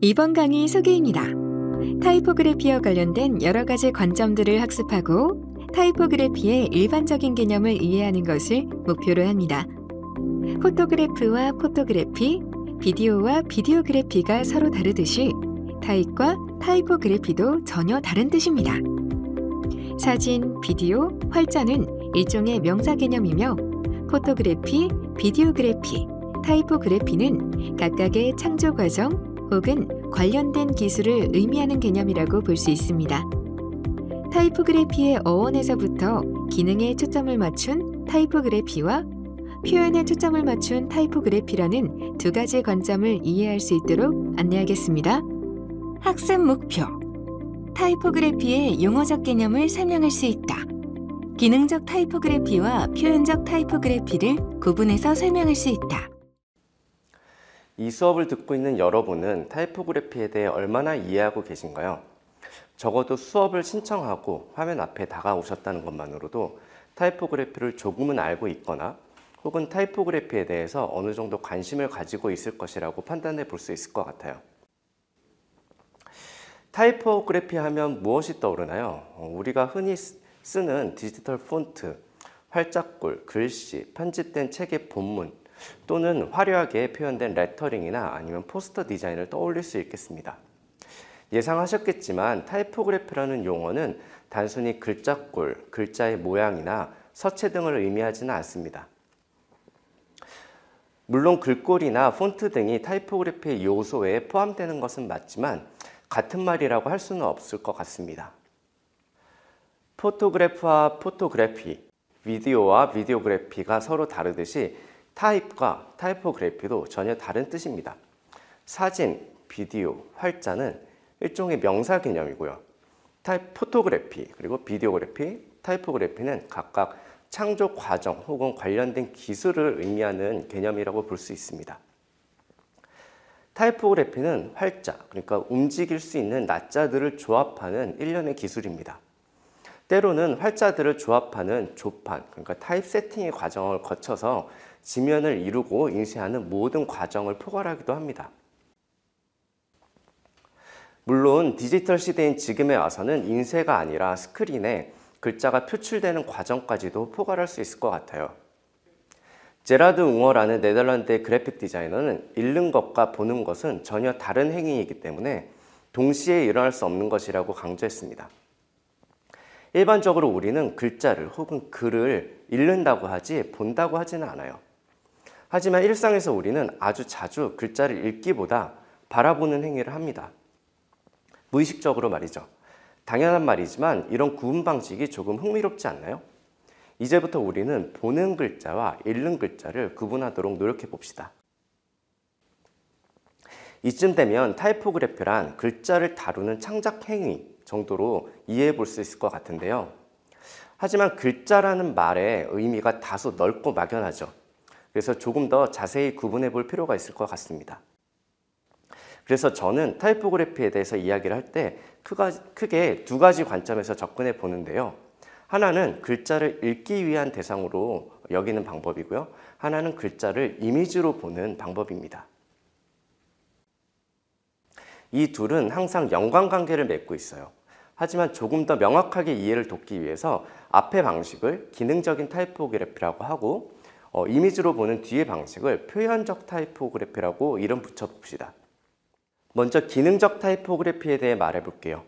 이번 강의 소개입니다. 타이포그래피와 관련된 여러 가지 관점들을 학습하고 타이포그래피의 일반적인 개념을 이해하는 것을 목표로 합니다. 포토그래프와 포토그래피, 비디오와 비디오그래피가 서로 다르듯이 타입과 타이포그래피도 전혀 다른 뜻입니다. 사진, 비디오, 활자는 일종의 명사 개념이며 포토그래피, 비디오그래피, 타이포그래피는 각각의 창조 과정 혹은 관련된 기술을 의미하는 개념이라고 볼 수 있습니다. 타이포그래피의 어원에서부터 기능에 초점을 맞춘 타이포그래피와 표현에 초점을 맞춘 타이포그래피라는 두 가지 관점을 이해할 수 있도록 안내하겠습니다. 학습 목표: 타이포그래피의 용어적 개념을 설명할 수 있다. 기능적 타이포그래피와 표현적 타이포그래피를 구분해서 설명할 수 있다. 이 수업을 듣고 있는 여러분은 타이포그래피에 대해 얼마나 이해하고 계신가요? 적어도 수업을 신청하고 화면 앞에 다가오셨다는 것만으로도 타이포그래피를 조금은 알고 있거나 혹은 타이포그래피에 대해서 어느 정도 관심을 가지고 있을 것이라고 판단해 볼 수 있을 것 같아요. 타이포그래피 하면 무엇이 떠오르나요? 우리가 흔히 쓰는 디지털 폰트, 활자꿀, 글씨, 편집된 책의 본문, 또는 화려하게 표현된 레터링이나 아니면 포스터 디자인을 떠올릴 수 있겠습니다. 예상하셨겠지만 타이포그래피라는 용어는 단순히 글자꿀, 글자의 모양이나 서체 등을 의미하지는 않습니다. 물론 글꼴이나 폰트 등이 타이포그래피의 요소에 포함되는 것은 맞지만 같은 말이라고 할 수는 없을 것 같습니다. 포토그래프와 포토그래피, 비디오와 비디오그래피가 서로 다르듯이 타입과 타이포그래피도 전혀 다른 뜻입니다. 사진, 비디오, 활자는 일종의 명사 개념이고요. 포토그래피, 그리고 비디오그래피, 타이포그래피는 각각 창조 과정 혹은 관련된 기술을 의미하는 개념이라고 볼 수 있습니다. 타이포그래피는 활자, 그러니까 움직일 수 있는 낫자들을 조합하는 일련의 기술입니다. 때로는 활자들을 조합하는 조판, 그러니까 타입 세팅의 과정을 거쳐서 지면을 이루고 인쇄하는 모든 과정을 포괄하기도 합니다. 물론 디지털 시대인 지금에 와서는 인쇄가 아니라 스크린에 글자가 표출되는 과정까지도 포괄할 수 있을 것 같아요. 제라드 웅어라는 네덜란드의 그래픽 디자이너는 읽는 것과 보는 것은 전혀 다른 행위이기 때문에 동시에 일어날 수 없는 것이라고 강조했습니다. 일반적으로 우리는 글자를 혹은 글을 읽는다고 하지 본다고 하지는 않아요. 하지만 일상에서 우리는 아주 자주 글자를 읽기보다 바라보는 행위를 합니다. 무의식적으로 말이죠. 당연한 말이지만 이런 구분 방식이 조금 흥미롭지 않나요? 이제부터 우리는 보는 글자와 읽는 글자를 구분하도록 노력해 봅시다. 이쯤 되면 타이포그래피란 글자를 다루는 창작 행위 정도로 이해해 볼 수 있을 것 같은데요. 하지만 글자라는 말의 의미가 다소 넓고 막연하죠. 그래서 조금 더 자세히 구분해 볼 필요가 있을 것 같습니다. 그래서 저는 타이포그래피에 대해서 이야기를 할 때 크게 두 가지 관점에서 접근해 보는데요. 하나는 글자를 읽기 위한 대상으로 여기는 방법이고요. 하나는 글자를 이미지로 보는 방법입니다. 이 둘은 항상 연관관계를 맺고 있어요. 하지만 조금 더 명확하게 이해를 돕기 위해서 앞의 방식을 기능적인 타이포그래피라고 하고 이미지로 보는 뒤의 방식을 표현적 타이포그래피라고 이름 붙여봅시다. 먼저 기능적 타이포그래피에 대해 말해볼게요.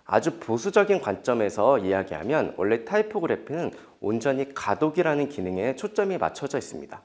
아주 보수적인 관점에서 이야기하면 원래 타이포그래피는 온전히 가독이라는 기능에 초점이 맞춰져 있습니다.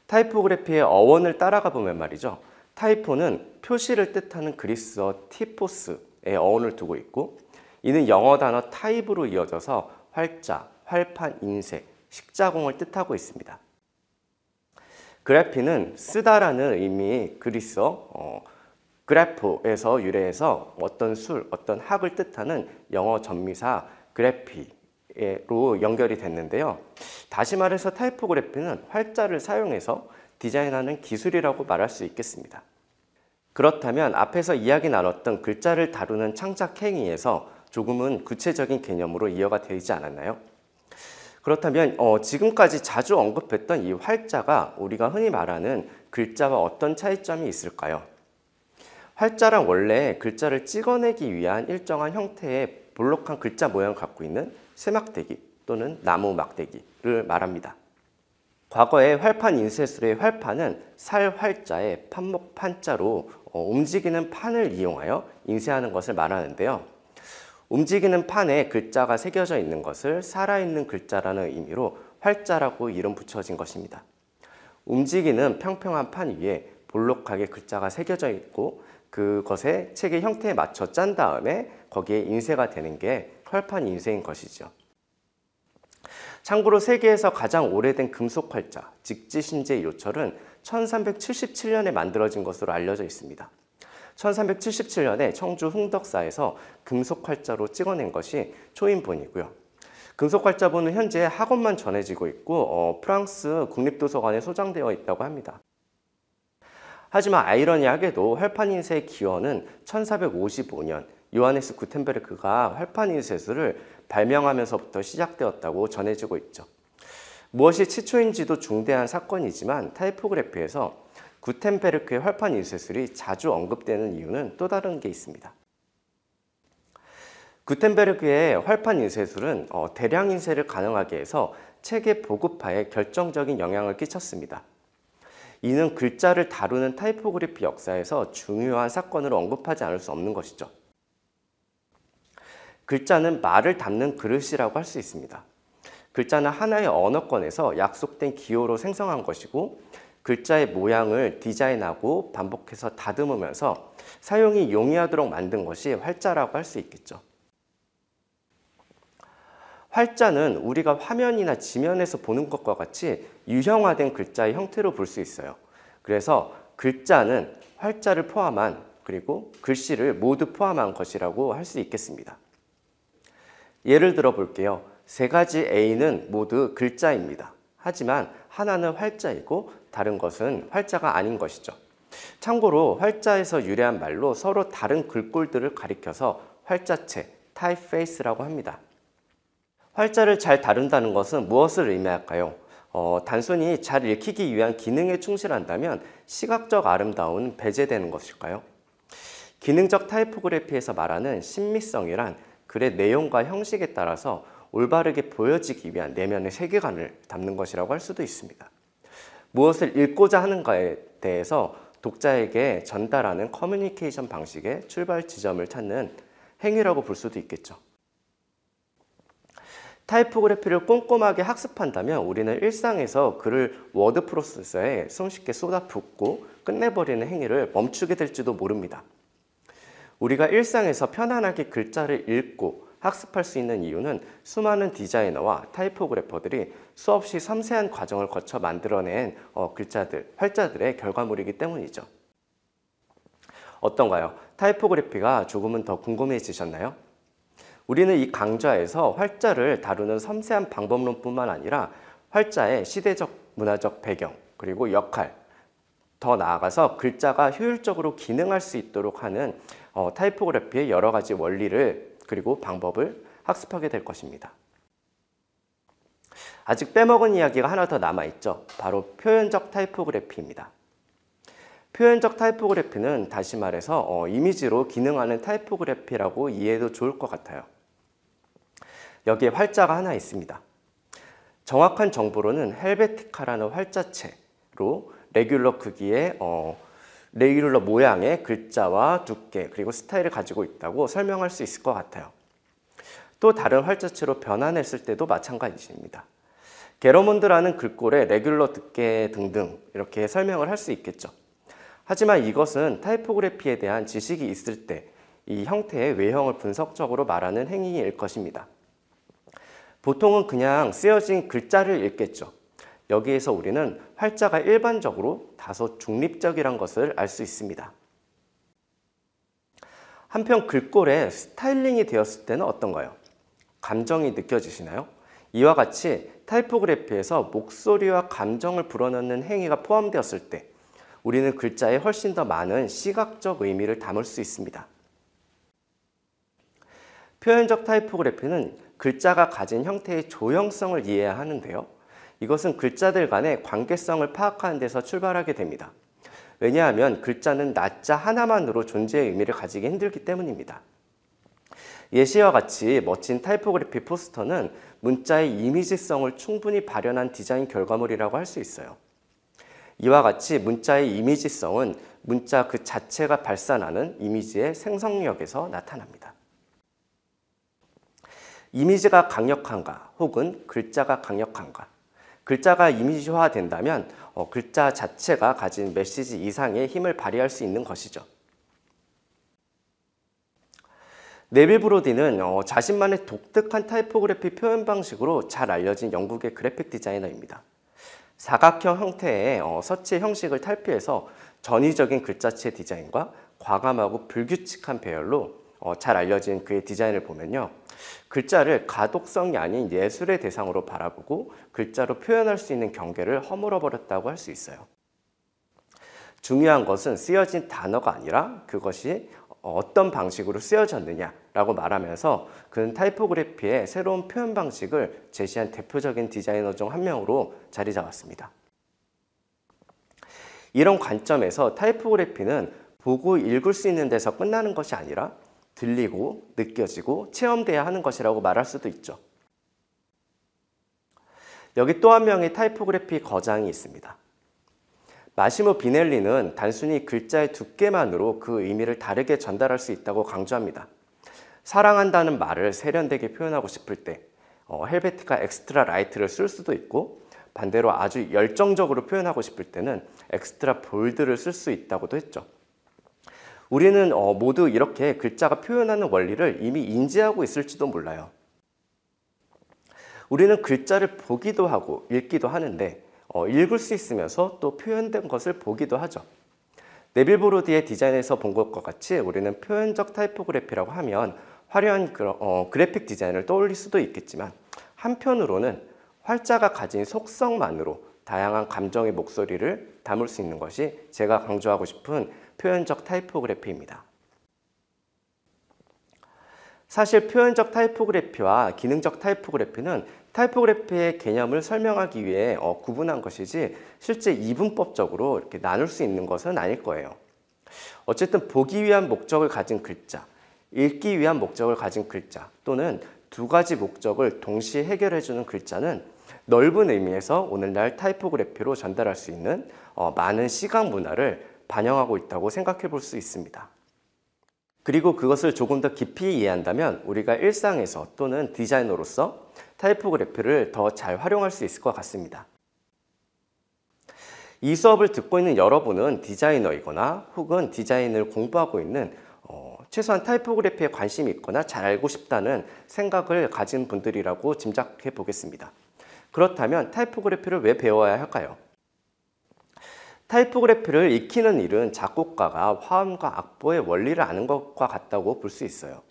타이포그래피의 어원을 따라가 보면 말이죠. 타이포는 표시를 뜻하는 그리스어 티포스의 어원을 두고 있고 이는 영어 단어 타입으로 이어져서 활자, 활판, 인쇄, 식자공을 뜻하고 있습니다. 그래피는 쓰다라는 의미 그리스어 그래포에서 유래해서 어떤 술, 어떤 학을 뜻하는 영어 전미사 그래피로 연결이 됐는데요. 다시 말해서 타이포그래피는 활자를 사용해서 디자인하는 기술이라고 말할 수 있겠습니다. 그렇다면 앞에서 이야기 나눴던 글자를 다루는 창작 행위에서 조금은 구체적인 개념으로 이어가 되지 않았나요? 그렇다면 지금까지 자주 언급했던 이 활자가 우리가 흔히 말하는 글자와 어떤 차이점이 있을까요? 활자란 원래 글자를 찍어내기 위한 일정한 형태의 볼록한 글자 모양을 갖고 있는 쇠막대기 또는 나무 막대기를 말합니다. 과거에 활판 인쇄술의 활판은 살활자에 판목 판자로 움직이는 판을 이용하여 인쇄하는 것을 말하는데요. 움직이는 판에 글자가 새겨져 있는 것을 살아있는 글자라는 의미로 활자라고 이름 붙여진 것입니다. 움직이는 평평한 판 위에 볼록하게 글자가 새겨져 있고 그것에 책의 형태에 맞춰 짠 다음에 거기에 인쇄가 되는 게 활판 인쇄인 것이죠. 참고로 세계에서 가장 오래된 금속 활자, 직지신제 요철은 1377년에 만들어진 것으로 알려져 있습니다. 1377년에 청주 흥덕사에서 금속 활자로 찍어낸 것이 초인본이고요. 금속 활자본은 현재 학원만 전해지고 있고 프랑스 국립도서관에 소장되어 있다고 합니다. 하지만 아이러니하게도 활판 인쇄의 기원은 1455년 요하네스 구텐베르크가 활판 인쇄술을 발명하면서부터 시작되었다고 전해지고 있죠. 무엇이 시초인지도 중대한 사건이지만 타이포그래피에서 구텐베르크의 활판 인쇄술이 자주 언급되는 이유는 또 다른 게 있습니다. 구텐베르크의 활판 인쇄술은 대량 인쇄를 가능하게 해서 책의 보급화에 결정적인 영향을 끼쳤습니다. 이는 글자를 다루는 타이포그래피 역사에서 중요한 사건을 언급하지 않을 수 없는 것이죠. 글자는 말을 담는 그릇이라고 할 수 있습니다. 글자는 하나의 언어권에서 약속된 기호로 생성한 것이고 글자의 모양을 디자인하고 반복해서 다듬으면서 사용이 용이하도록 만든 것이 활자라고 할 수 있겠죠. 활자는 우리가 화면이나 지면에서 보는 것과 같이 유형화된 글자의 형태로 볼 수 있어요. 그래서 글자는 활자를 포함한 그리고 글씨를 모두 포함한 것이라고 할 수 있겠습니다. 예를 들어 볼게요. 세 가지 A는 모두 글자입니다. 하지만 하나는 활자이고 다른 것은 활자가 아닌 것이죠. 참고로 활자에서 유래한 말로 서로 다른 글꼴들을 가리켜서 활자체, 타입페이스라고 합니다. 활자를 잘 다룬다는 것은 무엇을 의미할까요? 단순히 잘 읽히기 위한 기능에 충실한다면 시각적 아름다움은 배제되는 것일까요? 기능적 타이포그래피에서 말하는 신미성이란 글의 내용과 형식에 따라서 올바르게 보여지기 위한 내면의 세계관을 담는 것이라고 할 수도 있습니다. 무엇을 읽고자 하는가에 대해서 독자에게 전달하는 커뮤니케이션 방식의 출발 지점을 찾는 행위라고 볼 수도 있겠죠. 타이포그래피를 꼼꼼하게 학습한다면 우리는 일상에서 글을 워드 프로세서에 손쉽게 쏟아붓고 끝내버리는 행위를 멈추게 될지도 모릅니다. 우리가 일상에서 편안하게 글자를 읽고 학습할 수 있는 이유는 수많은 디자이너와 타이포그래퍼들이 수없이 섬세한 과정을 거쳐 만들어낸 글자들, 활자들의 결과물이기 때문이죠. 어떤가요? 타이포그래피가 조금은 더 궁금해지셨나요? 우리는 이 강좌에서 활자를 다루는 섬세한 방법론뿐만 아니라 활자의 시대적, 문화적 배경, 그리고 역할, 더 나아가서 글자가 효율적으로 기능할 수 있도록 하는 타이포그래피의 여러 가지 원리를 그리고 방법을 학습하게 될 것입니다. 아직 빼먹은 이야기가 하나 더 남아있죠. 바로 표현적 타이포그래피입니다. 표현적 타이포그래피는 다시 말해서 이미지로 기능하는 타이포그래피라고 이해해도 좋을 것 같아요. 여기에 활자가 하나 있습니다. 정확한 정보로는 헬베티카라는 활자체로 레귤러 크기의 레귤러 모양의 글자와 두께 그리고 스타일을 가지고 있다고 설명할 수 있을 것 같아요. 또 다른 활자체로 변환했을 때도 마찬가지입니다. 게러몬드라는 글꼴의 레귤러 두께 등등 이렇게 설명을 할 수 있겠죠. 하지만 이것은 타이포그래피에 대한 지식이 있을 때 이 형태의 외형을 분석적으로 말하는 행위일 것입니다. 보통은 그냥 쓰여진 글자를 읽겠죠. 여기에서 우리는 활자가 일반적으로 다소 중립적이란 것을 알 수 있습니다. 한편 글꼴에 스타일링이 되었을 때는 어떤가요? 감정이 느껴지시나요? 이와 같이 타이포그래피에서 목소리와 감정을 불어넣는 행위가 포함되었을 때 우리는 글자에 훨씬 더 많은 시각적 의미를 담을 수 있습니다. 표현적 타이포그래피는 글자가 가진 형태의 조형성을 이해해야 하는데요. 이것은 글자들 간의 관계성을 파악하는 데서 출발하게 됩니다. 왜냐하면 글자는 낮자 하나만으로 존재의 의미를 가지기 힘들기 때문입니다. 예시와 같이 멋진 타이포그래피 포스터는 문자의 이미지성을 충분히 발현한 디자인 결과물이라고 할 수 있어요. 이와 같이 문자의 이미지성은 문자 그 자체가 발산하는 이미지의 생성력에서 나타납니다. 이미지가 강력한가 혹은 글자가 강력한가. 글자가 이미지화 된다면 글자 자체가 가진 메시지 이상의 힘을 발휘할 수 있는 것이죠. 네빌 브로디는 자신만의 독특한 타이포그래피 표현 방식으로 잘 알려진 영국의 그래픽 디자이너입니다. 사각형 형태의 서체 형식을 탈피해서 전위적인 글자체 디자인과 과감하고 불규칙한 배열로 잘 알려진 그의 디자인을 보면요. 글자를 가독성이 아닌 예술의 대상으로 바라보고 글자로 표현할 수 있는 경계를 허물어버렸다고 할 수 있어요. 중요한 것은 쓰여진 단어가 아니라 그것이 어떤 방식으로 쓰여졌느냐라고 말하면서 그는 타이포그래피의 새로운 표현 방식을 제시한 대표적인 디자이너 중 한 명으로 자리 잡았습니다. 이런 관점에서 타이포그래피는 보고 읽을 수 있는 데서 끝나는 것이 아니라 들리고 느껴지고 체험돼야 하는 것이라고 말할 수도 있죠. 여기 또 한 명의 타이포그래피 거장이 있습니다. 마시모 비넬리는 단순히 글자의 두께만으로 그 의미를 다르게 전달할 수 있다고 강조합니다. 사랑한다는 말을 세련되게 표현하고 싶을 때 헬베티카 엑스트라 라이트를 쓸 수도 있고, 반대로 아주 열정적으로 표현하고 싶을 때는 엑스트라 볼드를 쓸 수 있다고도 했죠. 우리는 모두 이렇게 글자가 표현하는 원리를 이미 인지하고 있을지도 몰라요. 우리는 글자를 보기도 하고 읽기도 하는데 읽을 수 있으면서 또 표현된 것을 보기도 하죠. 네빌 브로디의 디자인에서 본 것과 같이 우리는 표현적 타이포그래피라고 하면 화려한 그래픽 디자인을 떠올릴 수도 있겠지만, 한편으로는 활자가 가진 속성만으로 다양한 감정의 목소리를 담을 수 있는 것이 제가 강조하고 싶은 표현적 타이포그래피입니다. 사실 표현적 타이포그래피와 기능적 타이포그래피는 타이포그래피의 개념을 설명하기 위해 구분한 것이지 실제 이분법적으로 이렇게 나눌 수 있는 것은 아닐 거예요. 어쨌든 보기 위한 목적을 가진 글자, 읽기 위한 목적을 가진 글자, 또는 두 가지 목적을 동시에 해결해주는 글자는 넓은 의미에서 오늘날 타이포그래피로 전달할 수 있는 많은 시각 문화를 반영하고 있다고 생각해 볼 수 있습니다. 그리고 그것을 조금 더 깊이 이해한다면 우리가 일상에서 또는 디자이너로서 타이포그래피를 더 잘 활용할 수 있을 것 같습니다. 이 수업을 듣고 있는 여러분은 디자이너이거나 혹은 디자인을 공부하고 있는 최소한 타이포그래피에 관심이 있거나 잘 알고 싶다는 생각을 가진 분들이라고 짐작해 보겠습니다. 그렇다면 타이포그래피를 왜 배워야 할까요? 타이포그래피를 익히는 일은 작곡가가 화음과 악보의 원리를 아는 것과 같다고 볼 수 있어요.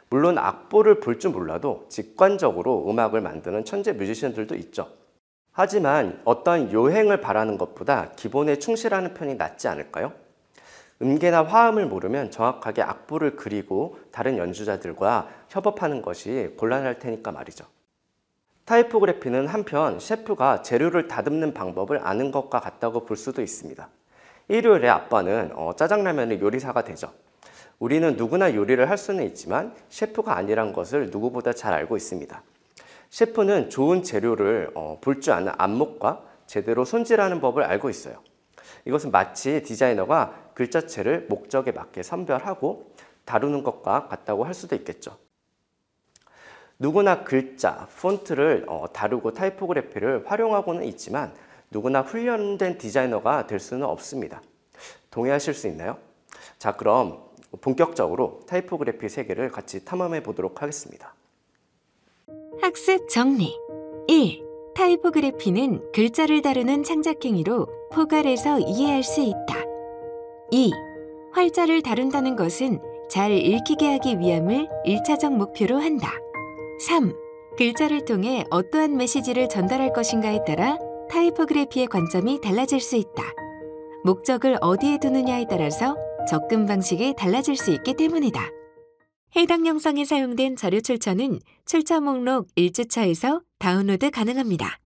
물론 악보를 볼 줄 몰라도 직관적으로 음악을 만드는 천재 뮤지션들도 있죠. 하지만 어떤 요행을 바라는 것보다 기본에 충실하는 편이 낫지 않을까요? 음계나 화음을 모르면 정확하게 악보를 그리고 다른 연주자들과 협업하는 것이 곤란할 테니까 말이죠. 타이포그래피는 한편 셰프가 재료를 다듬는 방법을 아는 것과 같다고 볼 수도 있습니다. 일요일에 아빠는 짜장라면의 요리사가 되죠. 우리는 누구나 요리를 할 수는 있지만 셰프가 아니란 것을 누구보다 잘 알고 있습니다. 셰프는 좋은 재료를 볼 줄 아는 안목과 제대로 손질하는 법을 알고 있어요. 이것은 마치 디자이너가 글자체를 목적에 맞게 선별하고 다루는 것과 같다고 할 수도 있겠죠. 누구나 글자, 폰트를 다루고 타이포그래피를 활용하고는 있지만 누구나 훈련된 디자이너가 될 수는 없습니다. 동의하실 수 있나요? 자, 그럼 본격적으로 타이포그래피 세계를 같이 탐험해 보도록 하겠습니다. 학습 정리 1. 타이포그래피는 글자를 다루는 창작행위로 포괄해서 이해할 수 있다. 2. 활자를 다룬다는 것은 잘 읽히게 하기 위함을 1차적 목표로 한다. 3. 글자를 통해 어떠한 메시지를 전달할 것인가에 따라 타이포그래피의 관점이 달라질 수 있다. 목적을 어디에 두느냐에 따라서 접근 방식이 달라질 수 있기 때문이다. 해당 영상에 사용된 자료 출처는 출처 목록 1주차에서 다운로드 가능합니다.